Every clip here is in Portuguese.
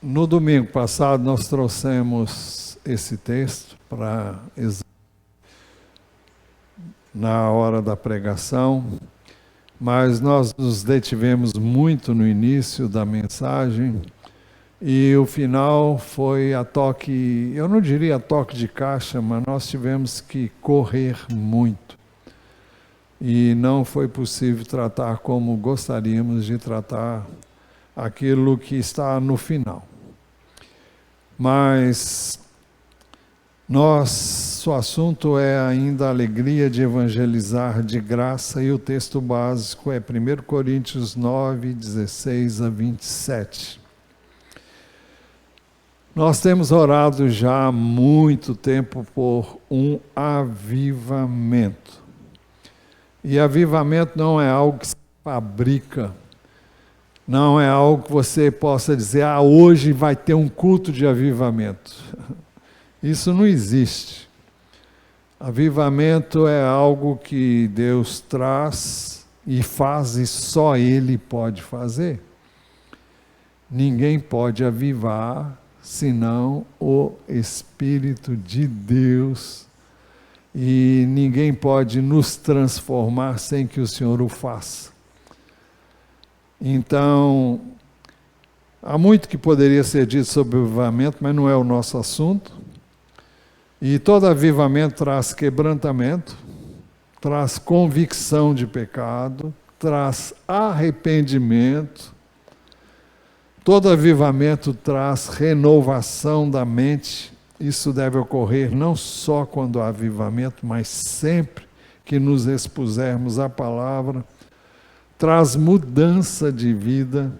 No domingo passado nós trouxemos esse texto para na hora da pregação, mas nós nos detivemos muito no início da mensagem e o final foi a toque, eu não diria a toque de caixa, mas nós tivemos que correr muito. E não foi possível tratar como gostaríamos de tratar aquilo que está no final. Mas nosso assunto é ainda a alegria de evangelizar de graça e o texto básico é 1 Coríntios 9, 16 a 27. Nós temos orado já há muito tempo por um avivamento. E avivamento não é algo que se fabrica, não é algo que você possa dizer, hoje vai ter um culto de avivamento. Isso não existe. Avivamento é algo que Deus traz e faz e só Ele pode fazer. Ninguém pode avivar senão o Espírito de Deus. E ninguém pode nos transformar sem que o Senhor o faça. Então, há muito que poderia ser dito sobre o avivamento, mas não é o nosso assunto. E todo avivamento traz quebrantamento, traz convicção de pecado, traz arrependimento. Todo avivamento traz renovação da mente. Isso deve ocorrer não só quando há avivamento, mas sempre que nos expusermos à palavra. Traz mudança de vida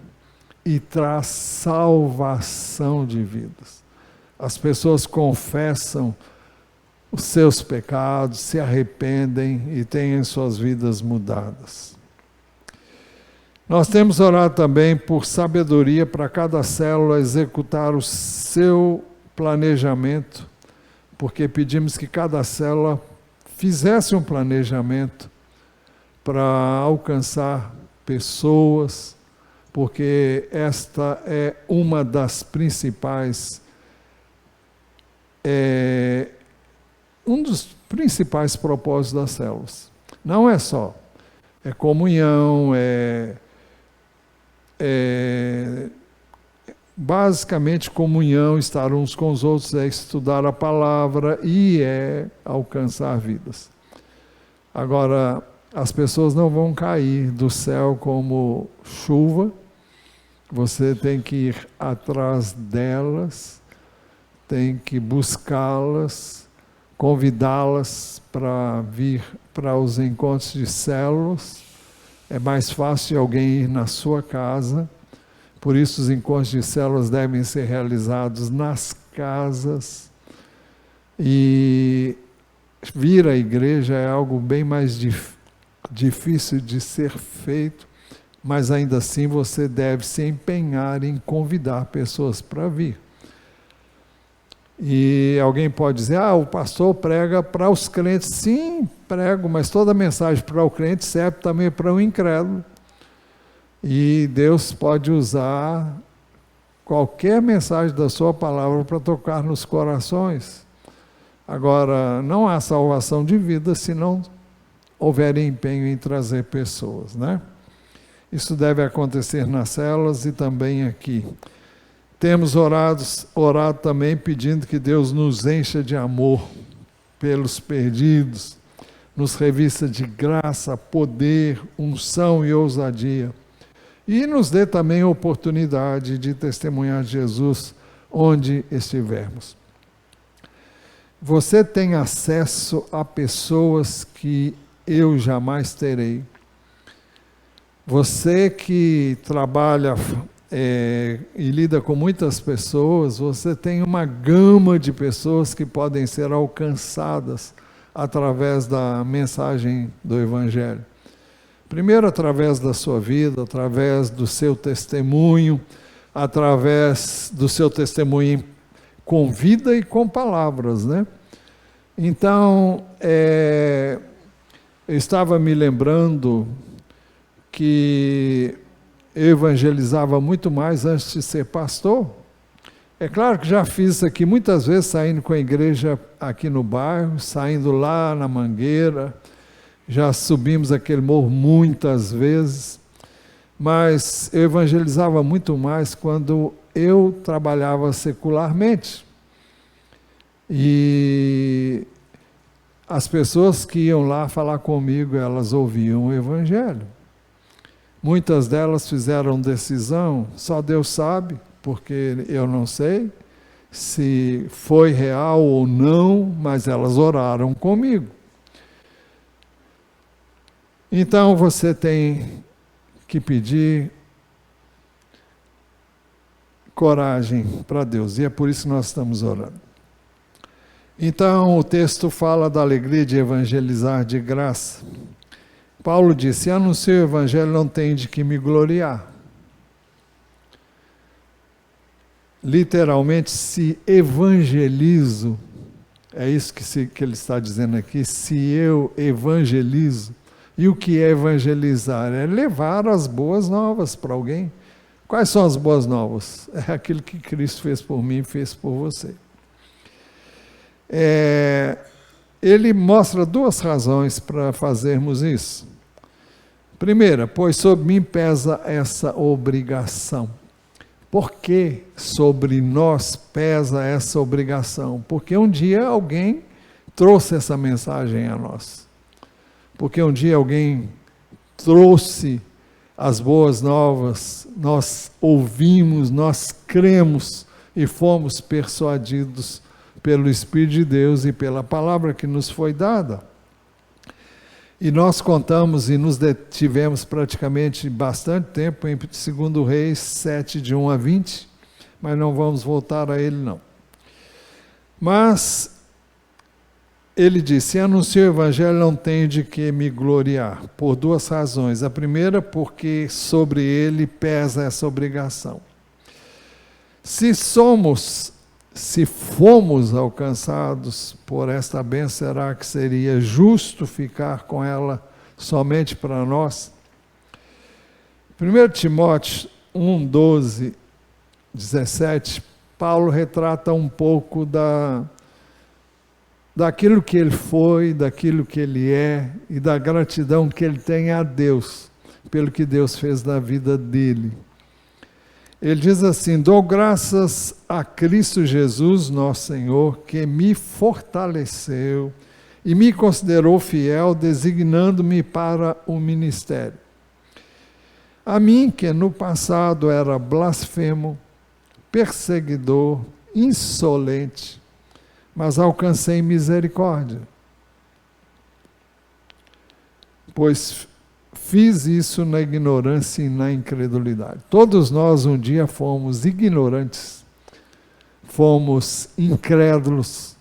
e traz salvação de vidas. As pessoas confessam os seus pecados, se arrependem e têm suas vidas mudadas. Nós temos orado também por sabedoria para cada célula executar o seu planejamento, porque pedimos que cada célula fizesse um planejamento para alcançar pessoas, porque esta é uma das principais, um dos principais propósitos das células. Não é só, é comunhão, basicamente comunhão, estar uns com os outros, é estudar a palavra e é alcançar vidas. Agora, as pessoas não vão cair do céu como chuva, você tem que ir atrás delas, tem que buscá-las, convidá-las para vir para os encontros de células. É mais fácil alguém ir na sua casa, por isso os encontros de células devem ser realizados nas casas. E vir à igreja é algo bem mais difícil de ser feito, mas ainda assim você deve se empenhar em convidar pessoas para vir. E alguém pode dizer, o pastor prega para os crentes. Sim, prego, mas toda mensagem para o crente serve também para o incrédulo. E Deus pode usar qualquer mensagem da sua palavra para tocar nos corações. Agora, não há salvação de vida se não houver empenho em trazer pessoas, né? Isso deve acontecer nas células e também aqui. Temos orado também pedindo que Deus nos encha de amor pelos perdidos, nos revista de graça, poder, unção e ousadia. E nos dê também a oportunidade de testemunhar Jesus onde estivermos. Você tem acesso a pessoas que eu jamais terei. Você que trabalha e lida com muitas pessoas, você tem uma gama de pessoas que podem ser alcançadas através da mensagem do Evangelho. Primeiro, através da sua vida, através do seu testemunho, através do seu testemunho com vida e com palavras, né? Então, eu estava me lembrando que eu evangelizava muito mais antes de ser pastor, É claro que já fiz isso aqui muitas vezes, saindo com a igreja aqui no bairro, saindo lá na Mangueira, já subimos aquele morro muitas vezes, mas eu evangelizava muito mais quando eu trabalhava secularmente. E as pessoas que iam lá falar comigo, elas ouviam o Evangelho. Muitas delas fizeram decisão, só Deus sabe, porque eu não sei se foi real ou não, mas elas oraram comigo. Então você tem que pedir coragem para Deus, e é por isso que nós estamos orando. Então o texto fala da alegria de evangelizar de graça. Paulo disse: se anuncio o evangelho, não tenho de que me gloriar. Literalmente, se evangelizo, é isso que ele está dizendo aqui, se eu evangelizo. E o que é evangelizar? É levar as boas novas para alguém. Quais são as boas novas? É aquilo que Cristo fez por mim e fez por você. Ele mostra duas razões para fazermos isso. Primeira, pois sobre mim pesa essa obrigação. Por que sobre nós pesa essa obrigação? Porque um dia alguém trouxe essa mensagem a nós. Porque um dia alguém trouxe as boas novas, nós ouvimos, nós cremos e fomos persuadidos pelo Espírito de Deus e pela palavra que nos foi dada. E nós contamos e nos detivemos praticamente bastante tempo em 2 Reis 7, de 1 a 20, mas não vamos voltar a ele não. Mas ele disse: anuncio o evangelho, não tenho de que me gloriar, por duas razões. A primeira, porque sobre ele pesa essa obrigação. Se fomos alcançados por esta bênção, será que seria justo ficar com ela somente para nós? 1 Timóteo 1, 12, 17, Paulo retrata um pouco daquilo que ele foi, daquilo que ele é e da gratidão que ele tem a Deus, pelo que Deus fez na vida dele. Ele diz assim: dou graças a Cristo Jesus, nosso Senhor, que me fortaleceu e me considerou fiel, designando-me para o ministério. A mim, que no passado era blasfemo, perseguidor, insolente, mas alcancei misericórdia, pois fiz isso na ignorância e na incredulidade. Todos nós um dia fomos ignorantes, fomos incrédulos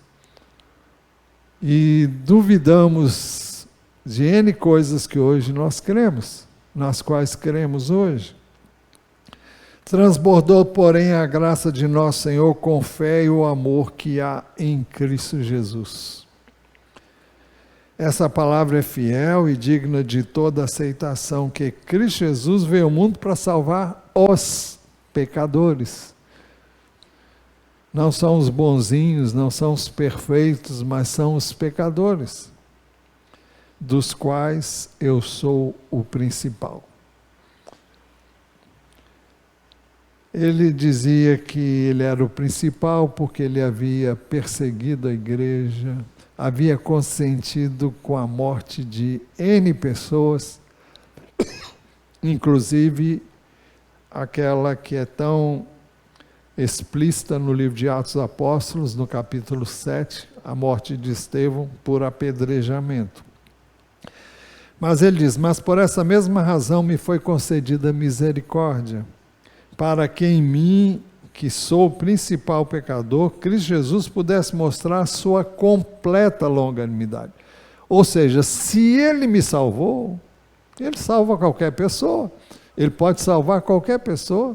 e duvidamos de N coisas que hoje nós cremos, nas quais cremos hoje. Transbordou, porém, a graça de nosso Senhor com fé e o amor que há em Cristo Jesus. Essa palavra é fiel e digna de toda aceitação, que Cristo Jesus veio ao mundo para salvar os pecadores. Não são os bonzinhos, não são os perfeitos, mas são os pecadores, dos quais eu sou o principal. Ele dizia que ele era o principal porque ele havia perseguido a igreja, havia consentido com a morte de N pessoas, inclusive aquela que é tão explícita no livro de Atos dos Apóstolos, no capítulo 7, a morte de Estevão por apedrejamento. Mas ele diz: mas por essa mesma razão me foi concedida misericórdia, para que em mim, que sou o principal pecador, Cristo Jesus pudesse mostrar sua completa longanimidade. Ou seja, se ele me salvou, ele salva qualquer pessoa. Ele pode salvar qualquer pessoa.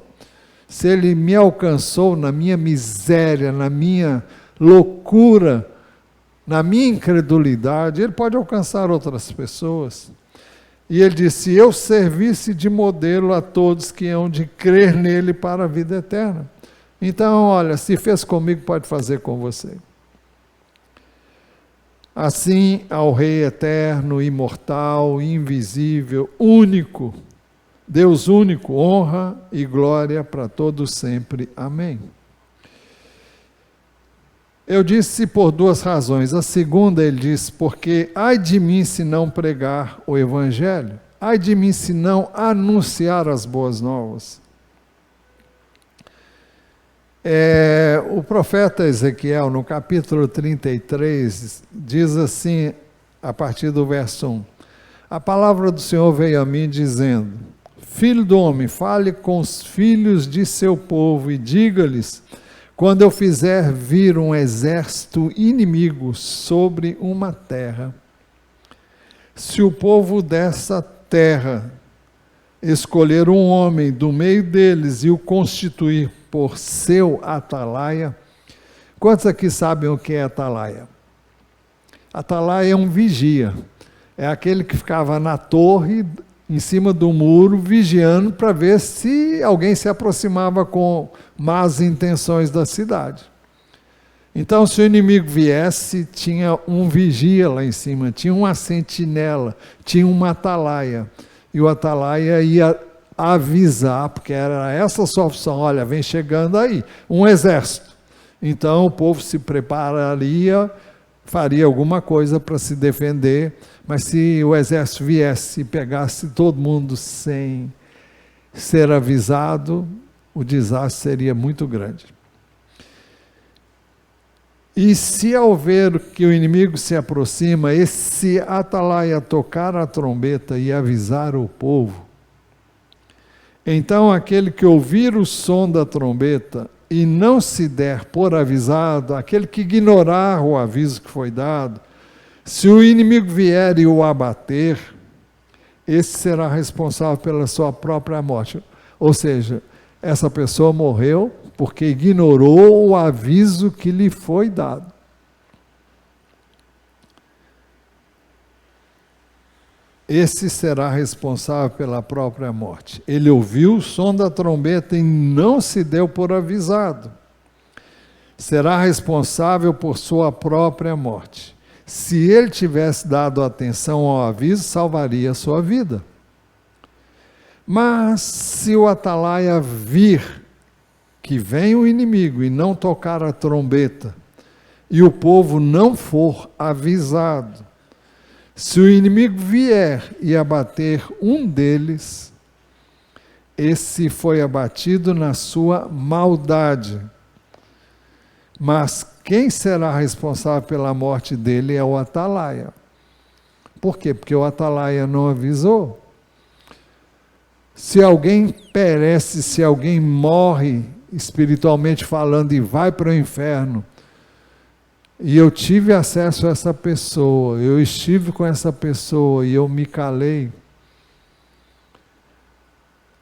Se ele me alcançou na minha miséria, na minha loucura, na minha incredulidade, ele pode alcançar outras pessoas. E ele disse: se eu servisse de modelo a todos que hão de crer nele para a vida eterna. Então, olha, se fez comigo, pode fazer com você. Assim, ao Rei eterno, imortal, invisível, único, Deus único, honra e glória para todos sempre. Amém. Eu disse por duas razões. A segunda, ele diz, porque ai de mim se não pregar o Evangelho, ai de mim se não anunciar as boas novas. O profeta Ezequiel, no capítulo 33, diz assim, a partir do verso 1, a palavra do Senhor veio a mim dizendo, filho do homem, fale com os filhos de seu povo e diga-lhes, quando eu fizer vir um exército inimigo sobre uma terra, se o povo dessa terra escolher um homem do meio deles e o constituir por seu atalaia, quantos aqui sabem o que é atalaia? Atalaia é um vigia, é aquele que ficava na torre, em cima do muro, vigiando para ver se alguém se aproximava com más intenções da cidade. Então, se o inimigo viesse, tinha um vigia lá em cima, tinha uma sentinela, tinha uma atalaia. E o atalaia ia avisar, porque era essa a sua opção, olha, vem chegando aí, um exército. Então, o povo se prepararia, faria alguma coisa para se defender, mas se o exército viesse e pegasse todo mundo sem ser avisado, o desastre seria muito grande. E se ao ver que o inimigo se aproxima, esse atalaia tocar a trombeta e avisar o povo, então aquele que ouvir o som da trombeta e não se der por avisado, aquele que ignorar o aviso que foi dado, se o inimigo vier e o abater, esse será responsável pela sua própria morte. Ou seja, essa pessoa morreu porque ignorou o aviso que lhe foi dado. Esse será responsável pela própria morte. Ele ouviu o som da trombeta e não se deu por avisado. Será responsável por sua própria morte. Se ele tivesse dado atenção ao aviso, salvaria a sua vida. Mas se o atalaia vir que vem o inimigo e não tocar a trombeta, e o povo não for avisado, se o inimigo vier e abater um deles, esse foi abatido na sua maldade. Mas quem será responsável pela morte dele é o atalaia. Por quê? Porque o atalaia não avisou. Se alguém perece, se alguém morre, espiritualmente falando, e vai para o inferno, e eu tive acesso a essa pessoa, eu estive com essa pessoa e eu me calei,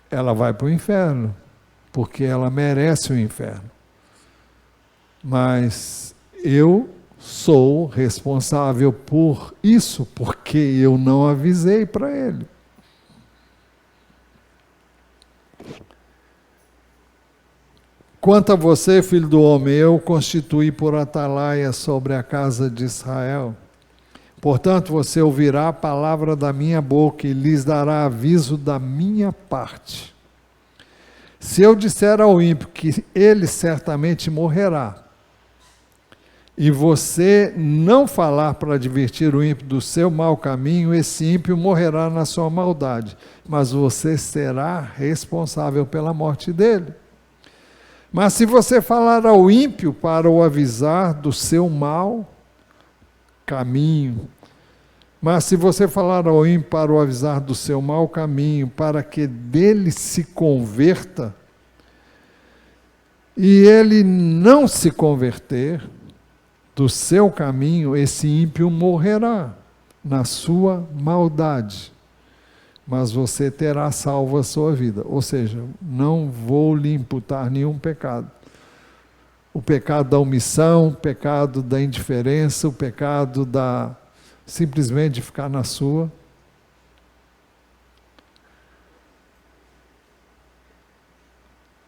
ela vai para o inferno, porque ela merece o inferno. Mas eu sou responsável por isso, porque eu não avisei para ele. Quanto a você, filho do homem, eu constituí por atalaia sobre a casa de Israel. Portanto, você ouvirá a palavra da minha boca e lhes dará aviso da minha parte. Se eu disser ao ímpio que ele certamente morrerá, e você não falar para advertir o ímpio do seu mau caminho, esse ímpio morrerá na sua maldade, mas você será responsável pela morte dele. Mas se você falar ao ímpio para o avisar do seu mau caminho, mas se você falar ao ímpio para o avisar do seu mau caminho, para que dele se converta, e ele não se converter do seu caminho, esse ímpio morrerá na sua maldade, mas você terá salvo a sua vida. Ou seja, não vou lhe imputar nenhum pecado. O pecado da omissão, o pecado da indiferença, o pecado da simplesmente de ficar na sua.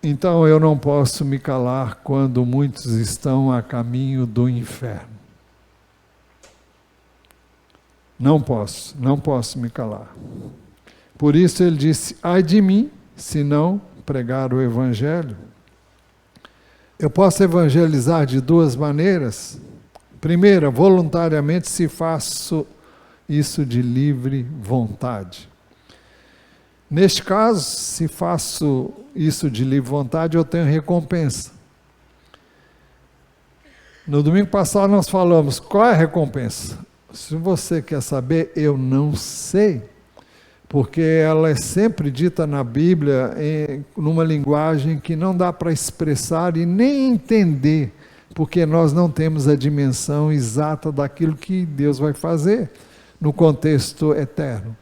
Então eu não posso me calar quando muitos estão a caminho do inferno. Não posso me calar. Por isso ele disse, ai de mim, se não pregar o Evangelho. Eu posso evangelizar de duas maneiras. Primeira, voluntariamente, se faço isso de livre vontade. Neste caso, se faço isso de livre vontade, eu tenho recompensa. No domingo passado nós falamos, qual é a recompensa? Se você quer saber, eu não sei, porque ela é sempre dita na Bíblia numa linguagem que não dá para expressar e nem entender, porque nós não temos a dimensão exata daquilo que Deus vai fazer no contexto eterno.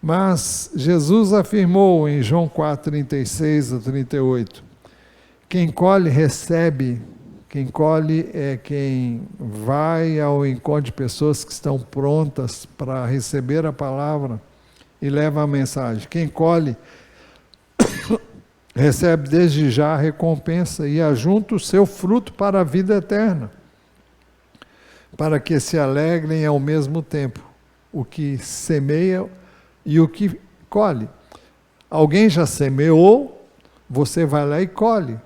Mas Jesus afirmou em João 4, 36 a 38, quem colhe recebe, quem colhe é quem vai ao encontro de pessoas que estão prontas para receber a palavra e leva a mensagem. Quem colhe recebe desde já a recompensa e ajunta o seu fruto para a vida eterna, para que se alegrem ao mesmo tempo o que semeia e o que colhe. Alguém já semeou, você vai lá e colhe.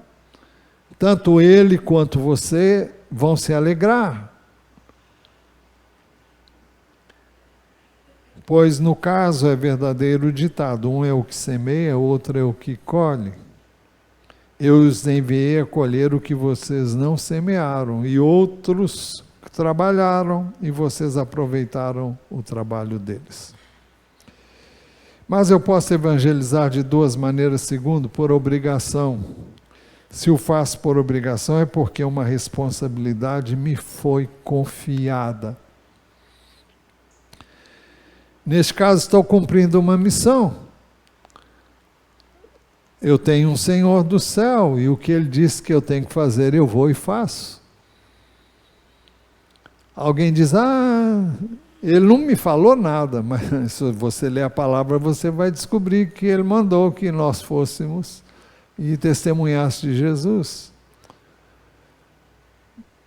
Tanto ele quanto você vão se alegrar. Pois no caso é verdadeiro o ditado, um é o que semeia, outro é o que colhe. Eu os enviei a colher o que vocês não semearam, e outros trabalharam, e vocês aproveitaram o trabalho deles. Mas eu posso evangelizar de duas maneiras. Segundo, por obrigação. Se o faço por obrigação é porque uma responsabilidade me foi confiada. Neste caso, estou cumprindo uma missão. Eu tenho um Senhor do céu e o que Ele disse que eu tenho que fazer, eu vou e faço. Alguém diz, Ele não me falou nada, mas se você ler a palavra, você vai descobrir que Ele mandou que nós fôssemos e testemunhasse de Jesus.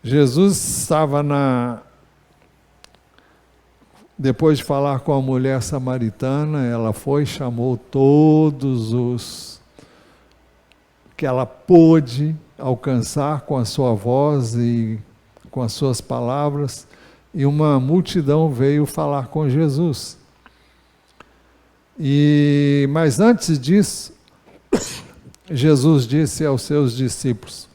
Jesus estava depois de falar com a mulher samaritana, ela foi e chamou todos os que ela pôde alcançar com a sua voz e com as suas palavras, e uma multidão veio falar com Jesus. Mas antes disso, Jesus disse aos seus discípulos,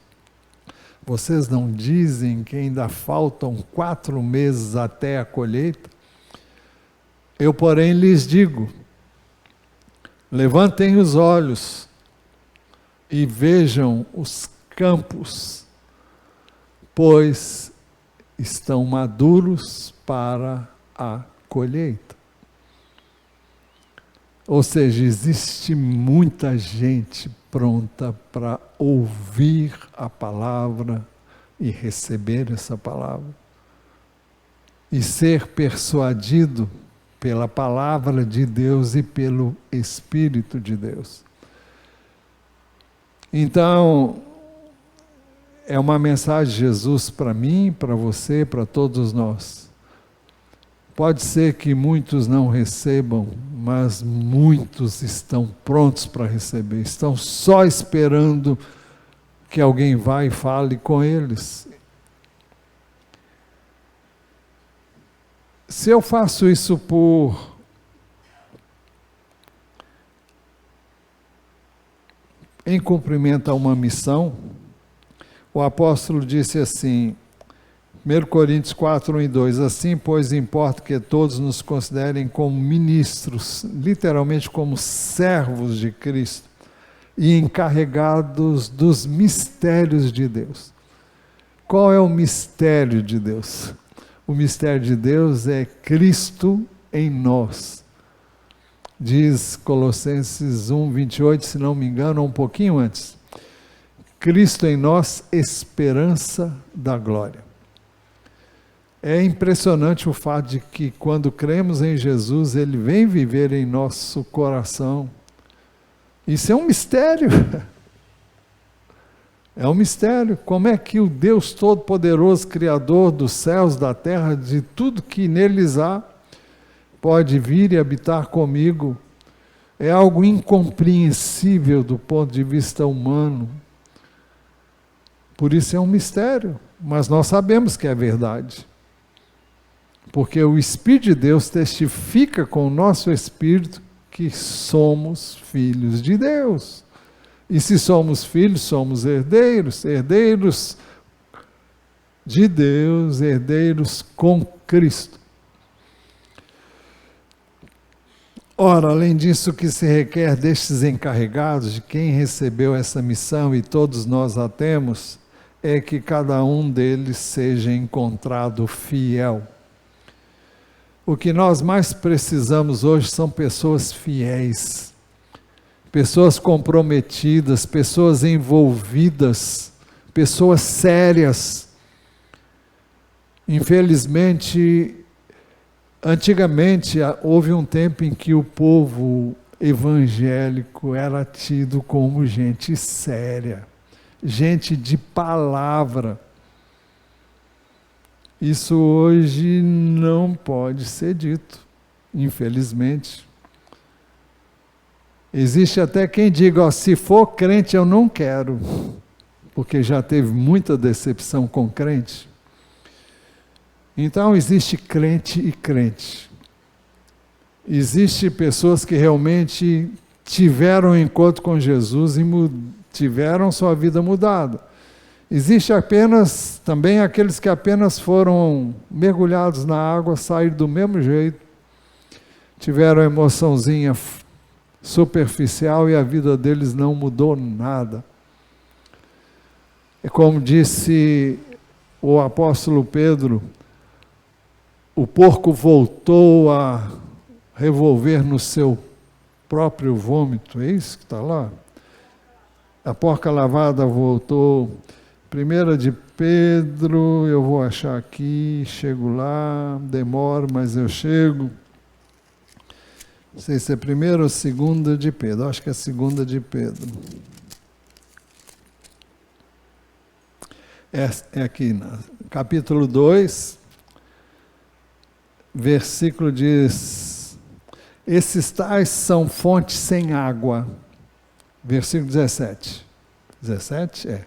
vocês não dizem que ainda faltam 4 meses até a colheita? Eu, porém, lhes digo, levantem os olhos e vejam os campos, pois estão maduros para a colheita. Ou seja, existe muita gente pronta para ouvir a palavra e receber essa palavra e ser persuadido pela palavra de Deus e pelo Espírito de Deus. Então, é uma mensagem de Jesus para mim, para você, para todos nós. Pode ser que muitos não recebam, mas muitos estão prontos para receber, estão só esperando que alguém vá e fale com eles. Se eu faço isso em cumprimento a uma missão, o apóstolo disse assim, 1 Coríntios 4, 1 e 2, assim, pois, importa que todos nos considerem como ministros, literalmente como servos de Cristo, e encarregados dos mistérios de Deus. Qual é o mistério de Deus? O mistério de Deus é Cristo em nós. Diz Colossenses 1, 28, se não me engano, um pouquinho antes. Cristo em nós, esperança da glória. É impressionante o fato de que quando cremos em Jesus, Ele vem viver em nosso coração. Isso é um mistério. É um mistério. Como é que o Deus Todo-Poderoso, Criador dos céus, da terra, de tudo que neles há, pode vir e habitar comigo? É algo incompreensível do ponto de vista humano. Por isso é um mistério, mas nós sabemos que é verdade. Porque o Espírito de Deus testifica com o nosso espírito que somos filhos de Deus. E se somos filhos, somos herdeiros, herdeiros de Deus, herdeiros com Cristo. Ora, além disso, o que se requer destes encarregados, de quem recebeu essa missão, e todos nós a temos, é que cada um deles seja encontrado fiel. O que nós mais precisamos hoje são pessoas fiéis, pessoas comprometidas, pessoas envolvidas, pessoas sérias. Infelizmente, antigamente houve um tempo em que o povo evangélico era tido como gente séria, gente de palavra. Isso hoje não pode ser dito, infelizmente. Existe até quem diga, ó, se for crente eu não quero, porque já teve muita decepção com crente. Então existe crente e crente. Existe pessoas que realmente tiveram um encontro com Jesus e tiveram sua vida mudada. Existe apenas, também aqueles que apenas foram mergulhados na água, saíram do mesmo jeito, tiveram uma emoçãozinha superficial e a vida deles não mudou nada. É como disse o apóstolo Pedro, o porco voltou a revolver no seu próprio vômito, é isso que está lá? A porca lavada voltou. 1 de Pedro, eu vou achar aqui, chego lá, demoro, mas eu chego. Não sei se é 1 ou 2 de Pedro, acho que é 2 de Pedro. É aqui, capítulo 2, versículo diz, esses tais são fontes sem água. Versículo 17. 17? É.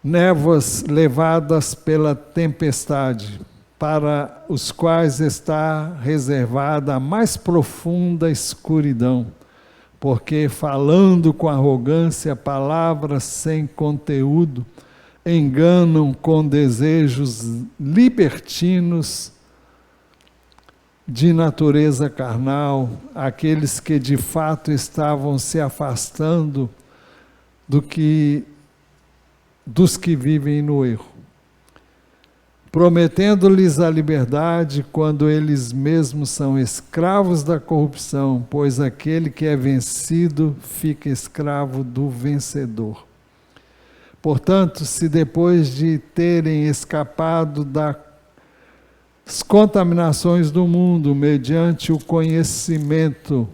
Névoas levadas pela tempestade, para os quais está reservada a mais profunda escuridão, porque falando com arrogância palavras sem conteúdo, enganam com desejos libertinos de natureza carnal, aqueles que de fato estavam se afastando dos que vivem no erro, prometendo-lhes a liberdade quando eles mesmos são escravos da corrupção, pois aquele que é vencido fica escravo do vencedor. Portanto, se depois de terem escapado das contaminações do mundo, mediante o conhecimento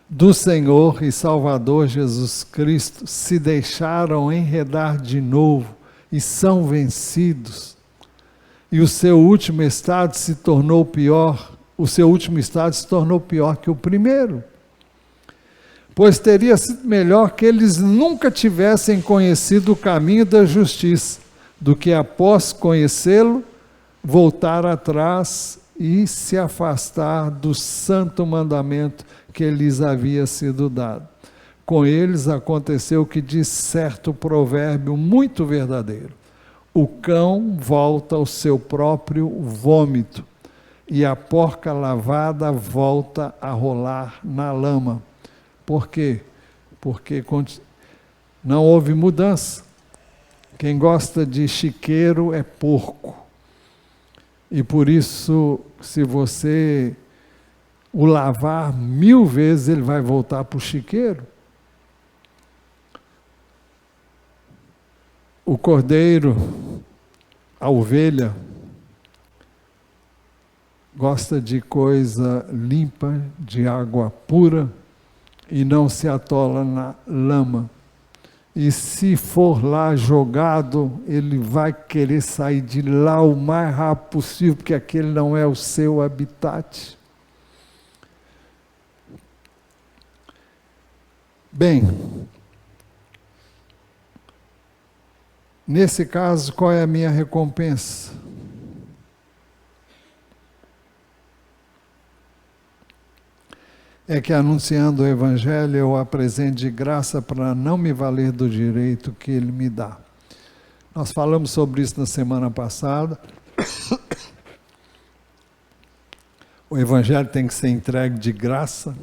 do Senhor e Salvador Jesus Cristo, se deixaram enredar de novo e são vencidos, e o seu último estado se tornou pior, que o primeiro. Pois teria sido melhor que eles nunca tivessem conhecido o caminho da justiça, do que após conhecê-lo, voltar atrás e se afastar do santo mandamento que lhes havia sido dado. Com eles aconteceu o que diz certo provérbio muito verdadeiro: o cão volta ao seu próprio vômito, e a porca lavada volta a rolar na lama. Por quê? Porque não houve mudança. Quem gosta de chiqueiro é porco. E por isso, se você o lavar 1000 vezes, ele vai voltar para o chiqueiro. O cordeiro, a ovelha, gosta de coisa limpa, de água pura, e não se atola na lama. E se for lá jogado, ele vai querer sair de lá o mais rápido possível, porque aquele não é o seu habitat. Bem, nesse caso, qual é a minha recompensa? É que anunciando o Evangelho eu apresento de graça para não me valer do direito que Ele me dá. Nós falamos sobre isso na semana passada. O Evangelho tem que ser entregue de graça.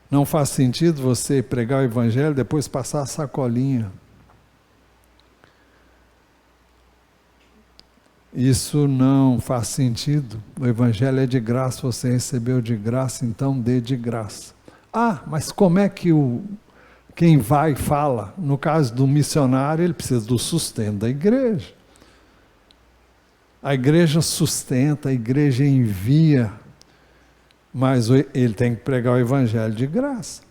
Não faz sentido você pregar o Evangelho e depois passar a sacolinha. Isso não faz sentido. O Evangelho é de graça, você recebeu de graça, então dê de graça. Ah, mas como é que quem vai fala? No caso do missionário, ele precisa do sustento da igreja. A igreja sustenta, a igreja envia, mas ele tem que pregar o Evangelho de graça.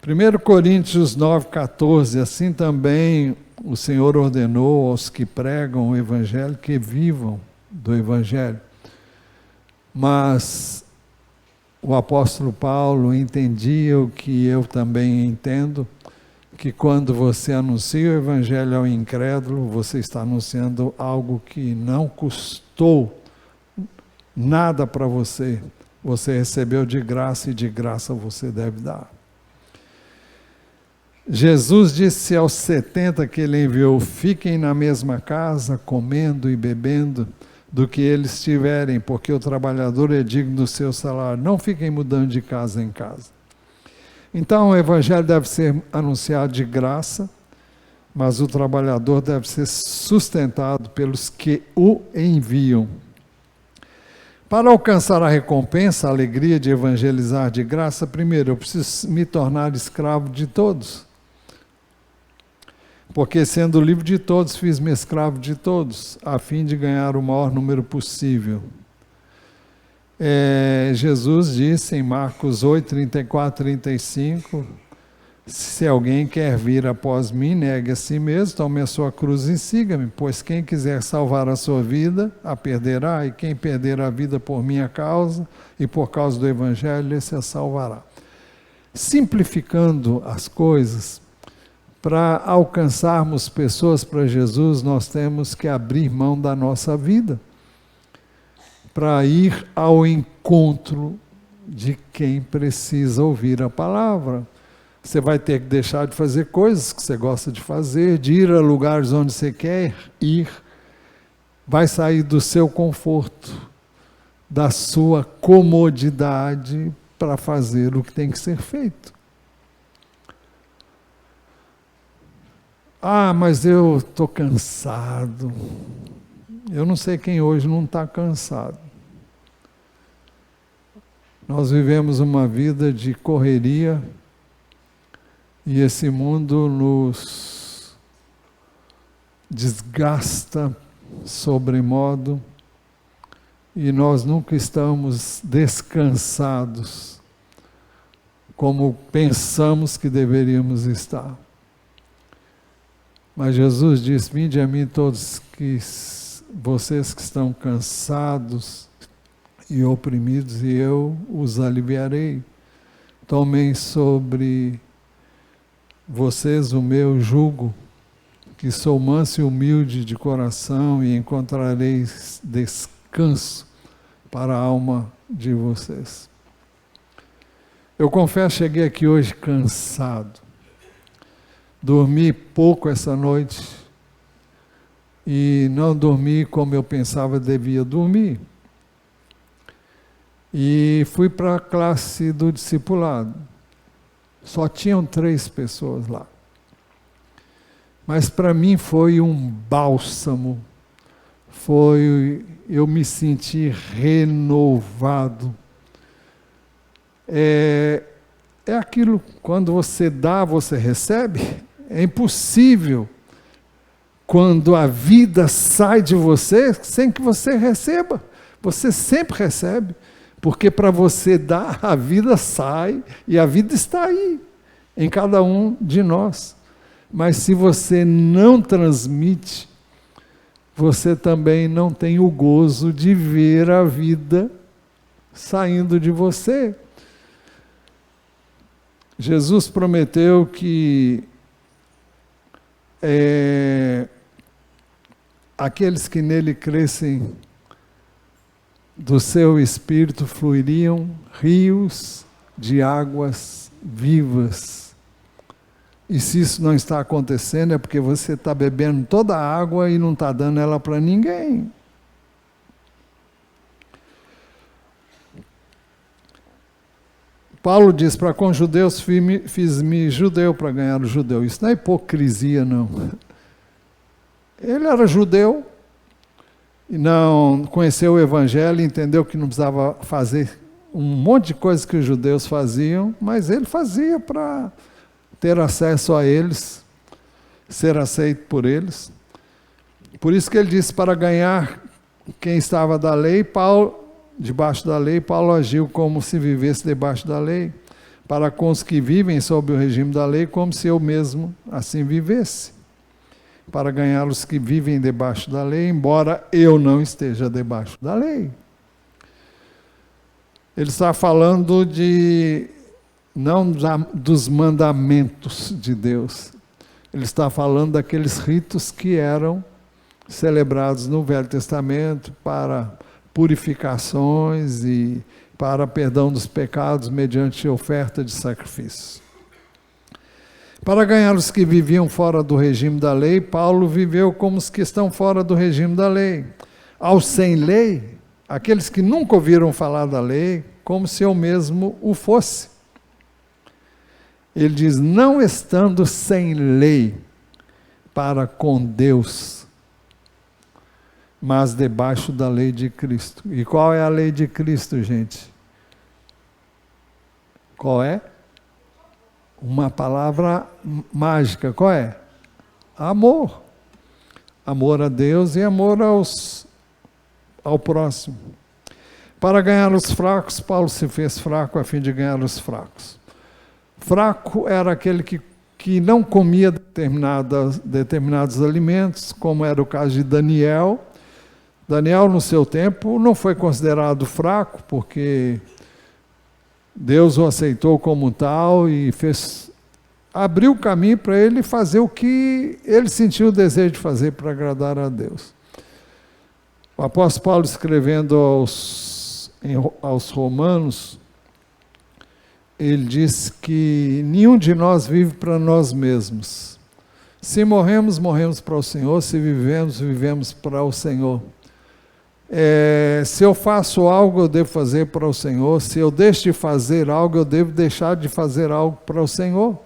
1 Coríntios 9,14, assim também o Senhor ordenou aos que pregam o Evangelho que vivam do Evangelho. Mas o apóstolo Paulo entendia o que eu também entendo, que quando você anuncia o Evangelho ao incrédulo, você está anunciando algo que não custou nada para você. Você recebeu de graça e de graça você deve dar. Jesus disse aos 70 que ele enviou, fiquem na mesma casa, comendo e bebendo, do que eles estiverem, porque o trabalhador é digno do seu salário. Não fiquem mudando de casa em casa. Então o Evangelho deve ser anunciado de graça, mas o trabalhador deve ser sustentado pelos que o enviam. Para alcançar a recompensa, a alegria de evangelizar de graça, primeiro eu preciso me tornar escravo de todos. Porque sendo livre de todos, fiz-me escravo de todos, a fim de ganhar o maior número possível. Jesus disse em Marcos 8, 34, 35, se alguém quer vir após mim, negue a si mesmo, tome a sua cruz e siga-me, pois quem quiser salvar a sua vida, a perderá, e quem perder a vida por minha causa e por causa do Evangelho, esse a salvará. Simplificando as coisas, para alcançarmos pessoas para Jesus, nós temos que abrir mão da nossa vida, para ir ao encontro de quem precisa ouvir a palavra. Você vai ter que deixar de fazer coisas que você gosta de fazer, de ir a lugares onde você quer ir, vai sair do seu conforto, da sua comodidade para fazer o que tem que ser feito. Ah, mas eu estou cansado. Eu não sei quem hoje não está cansado. Nós vivemos uma vida de correria e esse mundo nos desgasta sobremodo e nós nunca estamos descansados como pensamos que deveríamos estar. Mas Jesus disse, vinde a mim todos vocês que estão cansados e oprimidos, e eu os aliviarei. Tomem sobre vocês o meu jugo, que sou manso e humilde de coração, e encontrareis descanso para a alma de vocês. Eu confesso, cheguei aqui hoje cansado. Dormi pouco essa noite e não dormi como eu pensava devia dormir. E fui para a classe do discipulado. Só tinham 3 pessoas lá. Mas para mim foi um bálsamo. Eu me senti renovado. É aquilo, quando você dá, você recebe. É impossível, quando a vida sai de você, sem que você receba. Você sempre recebe, porque para você dar, a vida sai, e a vida está aí. em cada um de nós. Mas se você não transmite, você também não tem o gozo de ver a vida saindo de você. Jesus prometeu que aqueles que nele crescem, do seu espírito fluiriam rios de águas vivas. E se isso não está acontecendo, é porque você está bebendo toda a água e não está dando ela para ninguém. Paulo diz, para com judeus fiz-me judeu para ganhar o judeu. Isso não é hipocrisia, não. Ele era judeu, e não conheceu o Evangelho, entendeu que não precisava fazer um monte de coisas que os judeus faziam, mas ele fazia para ter acesso a eles, ser aceito por eles. Por isso que ele disse, para ganhar quem estava da lei, debaixo da lei, Paulo agiu como se vivesse debaixo da lei, para com os que vivem sob o regime da lei, como se eu mesmo assim vivesse. Para ganhar os que vivem debaixo da lei, embora eu não esteja debaixo da lei. Ele está falando não dos mandamentos de Deus. Ele está falando daqueles ritos que eram celebrados no Velho Testamento para purificações e para perdão dos pecados mediante oferta de sacrifícios. Para ganhar os que viviam fora do regime da lei, Paulo viveu como os que estão fora do regime da lei. Aos sem lei, aqueles que nunca ouviram falar da lei, como se eu mesmo o fosse. Ele diz, não estando sem lei para com Deus, mas debaixo da lei de Cristo. E qual é a lei de Cristo, gente? Qual é? Uma palavra mágica, qual é? Amor. Amor a Deus e amor ao próximo. Para ganhar os fracos, Paulo se fez fraco a fim de ganhar os fracos. Fraco era aquele que não comia determinados alimentos, como era o caso de Daniel. Daniel, no seu tempo, não foi considerado fraco, porque Deus o aceitou como tal e abriu o caminho para ele fazer o que ele sentiu o desejo de fazer para agradar a Deus. O apóstolo Paulo, escrevendo aos Romanos, ele diz que nenhum de nós vive para nós mesmos. Se morremos, morremos para o Senhor. Se vivemos, vivemos para o Senhor. Se eu faço algo, eu devo fazer para o Senhor. Se eu deixo de fazer algo, eu devo deixar de fazer algo para o Senhor.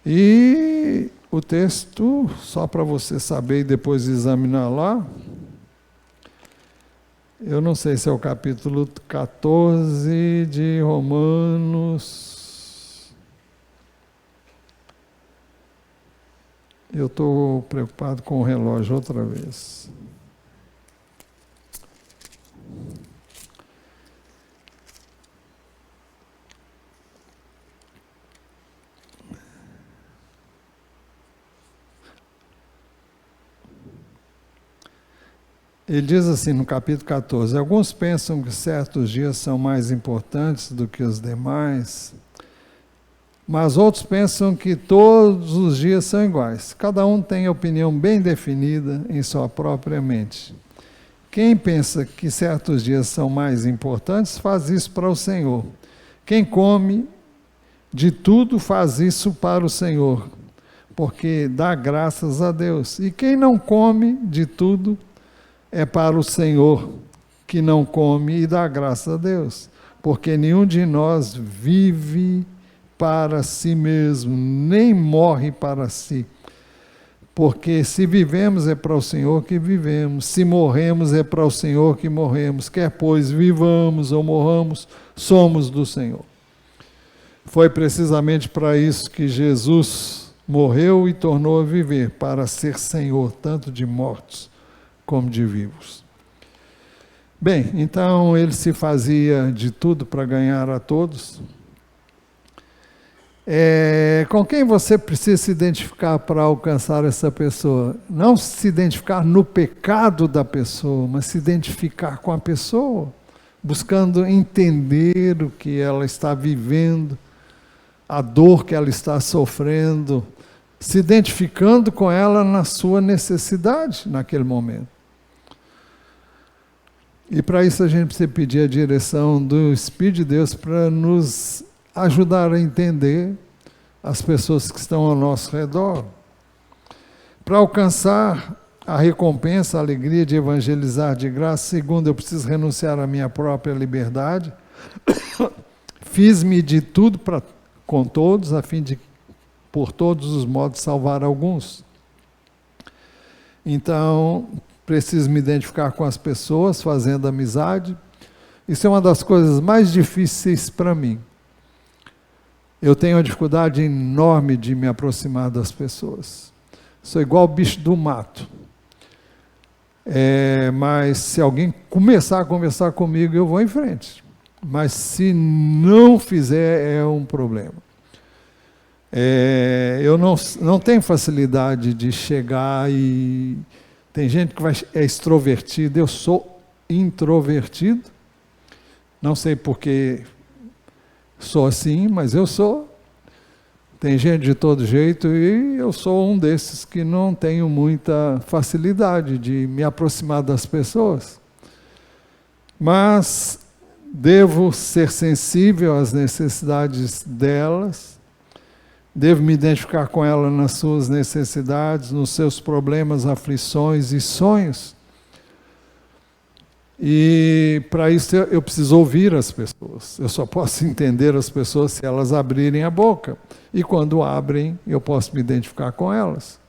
E o texto, só para você saber e depois examinar lá, eu não sei se é o capítulo 14 de Romanos. Eu estou preocupado com o relógio outra vez. Ele diz assim no capítulo 14, alguns pensam que certos dias são mais importantes do que os demais, mas outros pensam que todos os dias são iguais. Cada um tem a opinião bem definida em sua própria mente. Quem pensa que certos dias são mais importantes, faz isso para o Senhor. Quem come de tudo faz isso para o Senhor, porque dá graças a Deus. E quem não come de tudo, é para o Senhor, que não come e dá graças a Deus, porque nenhum de nós vive para si mesmo, nem morre para si. Porque se vivemos é para o Senhor que vivemos, se morremos é para o Senhor que morremos, quer pois vivamos ou morramos, somos do Senhor. Foi precisamente para isso que Jesus morreu e tornou a viver, para ser Senhor tanto de mortos como de vivos. Bem, então ele se fazia de tudo para ganhar a todos. Com quem você precisa se identificar para alcançar essa pessoa? Não se identificar no pecado da pessoa, mas se identificar com a pessoa, buscando entender o que ela está vivendo, a dor que ela está sofrendo, se identificando com ela na sua necessidade naquele momento. E para isso a gente precisa pedir a direção do Espírito de Deus para nos ajudar a entender as pessoas que estão ao nosso redor. Para alcançar a recompensa, a alegria de evangelizar de graça, segundo, eu preciso renunciar à minha própria liberdade. Fiz-me de tudo com todos, a fim de, por todos os modos, salvar alguns. Então, preciso me identificar com as pessoas, fazendo amizade. Isso é uma das coisas mais difíceis para mim. Eu tenho uma dificuldade enorme de me aproximar das pessoas. Sou igual bicho do mato. Mas se alguém começar a conversar comigo, eu vou em frente. Mas se não fizer, é um problema. Eu não tenho facilidade de chegar e... Tem gente que é extrovertida, eu sou introvertido. Não sei porque sou assim, mas eu sou. Tem gente de todo jeito e eu sou um desses que não tenho muita facilidade de me aproximar das pessoas. Mas devo ser sensível às necessidades delas, devo me identificar com ela nas suas necessidades, nos seus problemas, aflições e sonhos. E para isso eu preciso ouvir as pessoas. Eu só posso entender as pessoas se elas abrirem a boca. E quando abrem, eu posso me identificar com elas.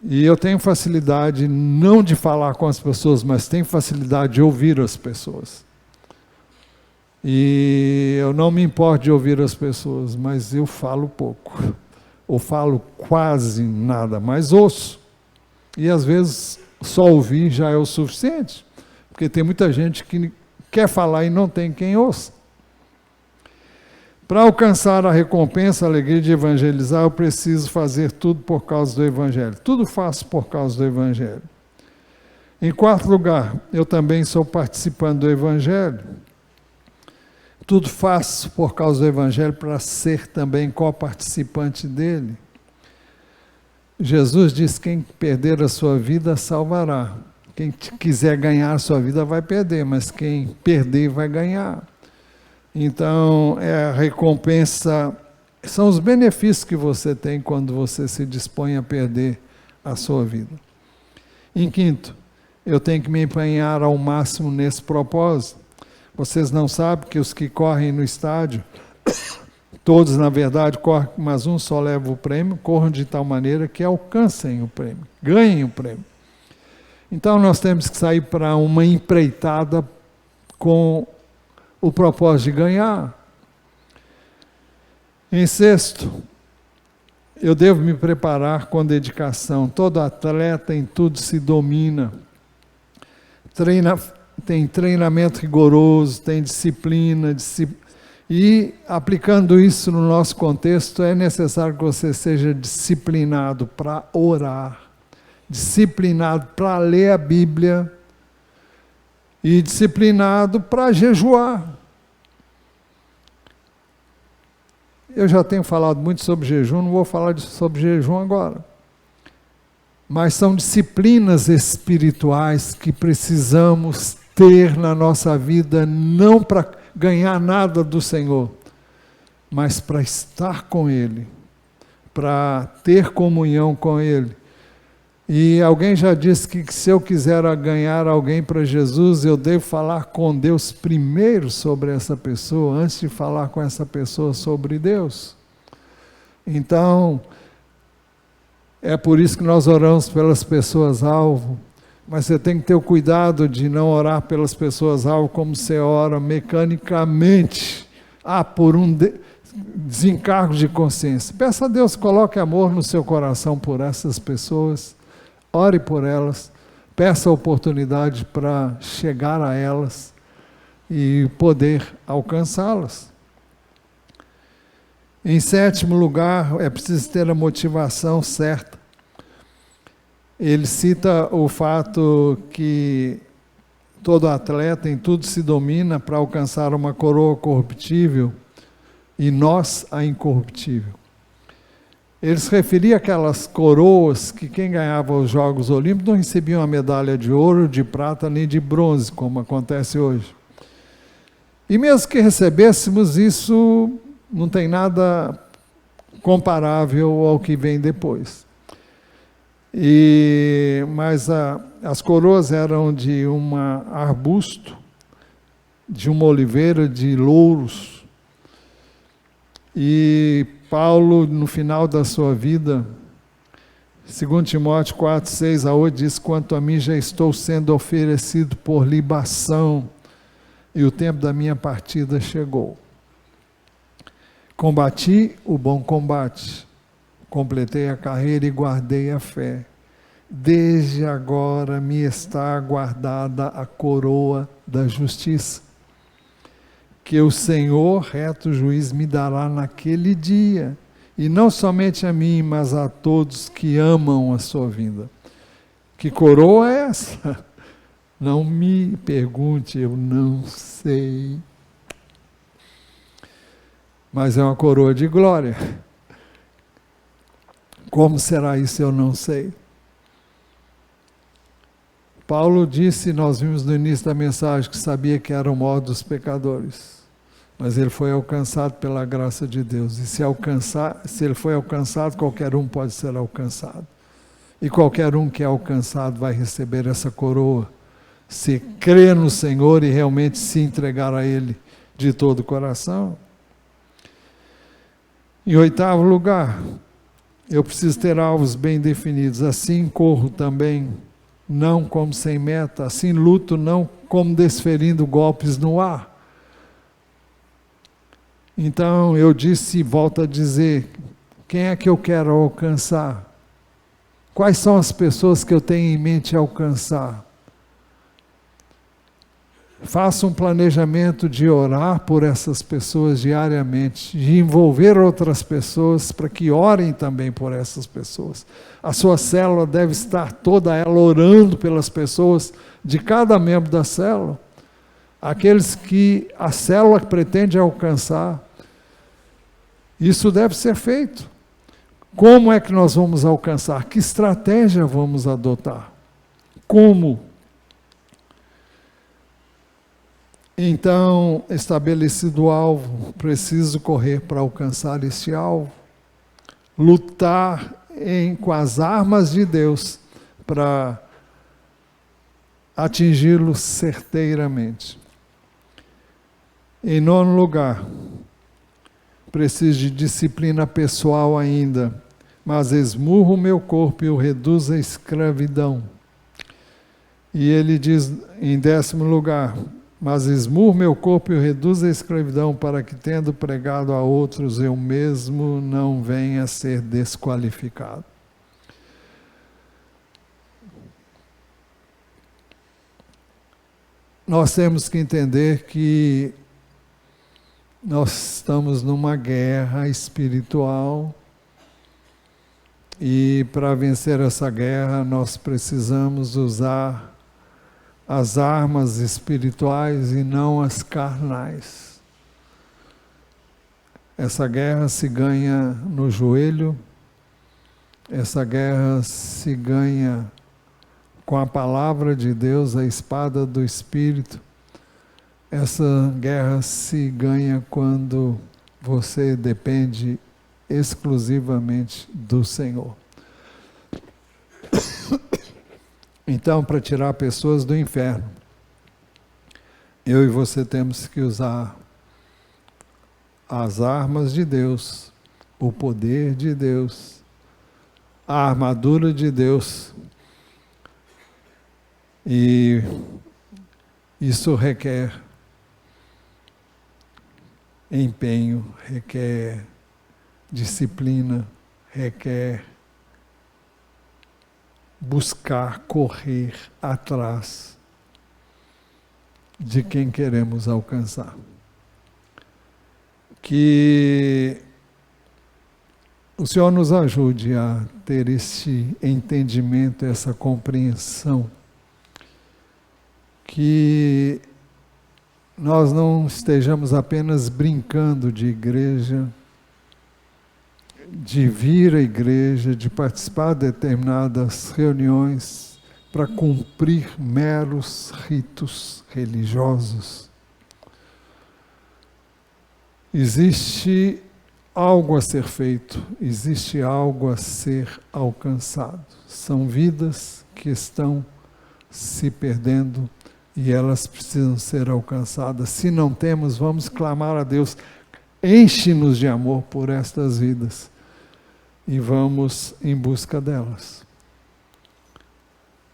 E eu tenho facilidade não de falar com as pessoas, mas tenho facilidade de ouvir as pessoas. E eu não me importo de ouvir as pessoas, mas eu falo pouco. Ou falo quase nada, mas ouço. E às vezes só ouvir já é o suficiente. Porque tem muita gente que quer falar e não tem quem ouça. Para alcançar a recompensa, a alegria de evangelizar, eu preciso fazer tudo por causa do Evangelho. Tudo faço por causa do Evangelho. Em quarto lugar, eu também sou participante do Evangelho. Tudo faço por causa do Evangelho para ser também co-participante dele. Jesus diz: quem perder a sua vida, salvará. Quem quiser ganhar a sua vida vai perder, mas quem perder vai ganhar. Então, a recompensa, são os benefícios que você tem quando você se dispõe a perder a sua vida. Em quinto, eu tenho que me empenhar ao máximo nesse propósito. Vocês não sabem que os que correm no estádio, todos na verdade correm, mas um só leva o prêmio, corram de tal maneira que alcancem o prêmio, ganhem o prêmio. Então nós temos que sair para uma empreitada com o propósito de ganhar. Em sexto, eu devo me preparar com dedicação. Todo atleta em tudo se domina. Tem treinamento rigoroso, tem disciplina, e aplicando isso no nosso contexto, é necessário que você seja disciplinado para orar, disciplinado para ler a Bíblia e disciplinado para jejuar. Eu já tenho falado muito sobre jejum, não vou falar sobre jejum agora. Mas são disciplinas espirituais que precisamos ter na nossa vida, não para ganhar nada do Senhor, mas para estar com Ele, para ter comunhão com Ele. E alguém já disse que se eu quiser ganhar alguém para Jesus, eu devo falar com Deus primeiro sobre essa pessoa, antes de falar com essa pessoa sobre Deus. Então, é por isso que nós oramos pelas pessoas-alvo, mas você tem que ter o cuidado de não orar pelas pessoas-alvo como você ora mecanicamente, por um desencargo de consciência. Peça a Deus, coloque amor no seu coração por essas pessoas, ore por elas, peça a oportunidade para chegar a elas e poder alcançá-las. Em sétimo lugar, é preciso ter a motivação certa. Ele cita o fato que todo atleta em tudo se domina para alcançar uma coroa corruptível e nós a incorruptível. Ele se referia àquelas coroas que quem ganhava os Jogos Olímpicos não recebia uma medalha de ouro, de prata nem de bronze, como acontece hoje. E mesmo que recebêssemos, isso não tem nada comparável ao que vem depois. Mas as coroas eram de um arbusto, de uma oliveira, de louros. E Paulo, no final da sua vida, 2 Timóteo 4, 6 a 8, diz: quanto a mim já estou sendo oferecido por libação, e o tempo da minha partida chegou. Combati o bom combate, completei a carreira e guardei a fé. Desde agora me está guardada a coroa da justiça, que o Senhor, reto juiz, me dará naquele dia, e não somente a mim, mas a todos que amam a sua vinda. Que coroa é essa? Não me pergunte, eu não sei. Mas é uma coroa de glória. Como será isso, eu não sei. Paulo disse, nós vimos no início da mensagem, que sabia que era o maior dos pecadores. Mas ele foi alcançado pela graça de Deus. E se ele foi alcançado, qualquer um pode ser alcançado. E qualquer um que é alcançado vai receber essa coroa, se crer no Senhor e realmente se entregar a Ele de todo o coração. Em oitavo lugar, eu preciso ter alvos bem definidos. Assim corro também, não como sem meta. Assim luto, não como desferindo golpes no ar. Então eu disse e volto a dizer, quem é que eu quero alcançar? Quais são as pessoas que eu tenho em mente alcançar? Faça um planejamento de orar por essas pessoas diariamente, de envolver outras pessoas para que orem também por essas pessoas. A sua célula deve estar toda ela orando pelas pessoas de cada membro da célula, aqueles que a célula pretende alcançar. Isso deve ser feito. Como é que nós vamos alcançar? Que estratégia vamos adotar? Como? Então, estabelecido o alvo, preciso correr para alcançar este alvo. Lutar com as armas de Deus para atingi-lo certeiramente. Em nono lugar, preciso de disciplina pessoal ainda, mas esmurro o meu corpo e o reduzo à escravidão. E ele diz em 10º lugar, mas esmurro meu corpo e o reduzo à escravidão, para que, tendo pregado a outros, eu mesmo não venha a ser desqualificado. Nós temos que entender que nós estamos numa guerra espiritual e para vencer essa guerra nós precisamos usar as armas espirituais e não as carnais. Essa guerra se ganha no joelho, essa guerra se ganha com a palavra de Deus, a espada do Espírito. Essa guerra se ganha quando você depende exclusivamente do Senhor. Então, para tirar pessoas do inferno, eu e você temos que usar as armas de Deus, o poder de Deus, a armadura de Deus. E isso requer empenho, requer disciplina, requer buscar, correr atrás de quem queremos alcançar. Que o Senhor nos ajude a ter esse entendimento, essa compreensão, que nós não estejamos apenas brincando de igreja, de vir à igreja, de participar de determinadas reuniões para cumprir meros ritos religiosos. Existe algo a ser feito, existe algo a ser alcançado. São vidas que estão se perdendo e elas precisam ser alcançadas. Se não temos, vamos clamar a Deus, enche-nos de amor por estas vidas e vamos em busca delas.